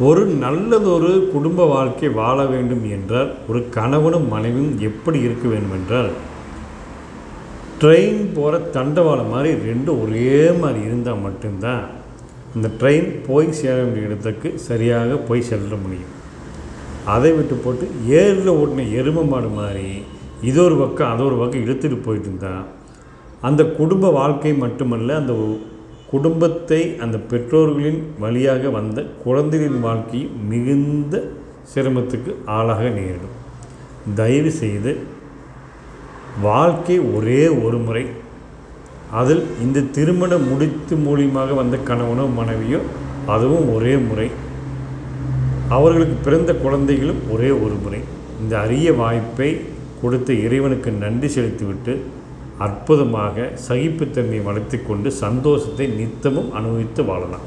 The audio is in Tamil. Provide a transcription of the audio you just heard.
ஒரு நல்லதொரு குடும்ப வாழ்க்கை வாழ வேண்டும் என்றால் ஒரு கணவனும் மனைவியும் எப்படி இருக்க வேண்டும் என்றால் ட்ரெயின் போகிற தண்டவாளம் மாதிரி ரெண்டும் ஒரே மாதிரி இருந்தால் மட்டும்தான் இந்த ட்ரெயின் போய் சேர வேண்டிய இடத்துக்கு சரியாக போய் செல்ல முடியும். அதை விட்டு போட்டு ஏரில் ஓட்டின எருமை மாடு மாதிரி இது ஒரு பக்கம் அது ஒரு பக்கம் இழுத்துட்டு போயிட்டு இருந்தால் அந்த குடும்ப வாழ்க்கை மட்டுமல்ல, அந்த குடும்பத்தை அந்த பெற்றோர்களின் வழியாக வந்த குழந்தைகளின் வாழ்க்கை மிகுந்த சிரமத்துக்கு ஆளாக நேரிடும். தயவு செய்து வாழ்க்கை ஒரே ஒரு முறை, அதில் இந்த திருமணம் முடித்து மூலியமாக வந்த கணவனோ மனைவியோ அதுவும் ஒரே முறை, அவர்களுக்கு பிறந்த குழந்தைகளும் ஒரே ஒரு முறை. இந்த அரிய வாய்ப்பை கொடுத்த இறைவனுக்கு நன்றி செலுத்திவிட்டு அற்புதமாக சகிப்புத்தன்மையை வளர்த்து கொண்டு சந்தோஷத்தை நித்தமும் அனுபவித்து வாழலாம்.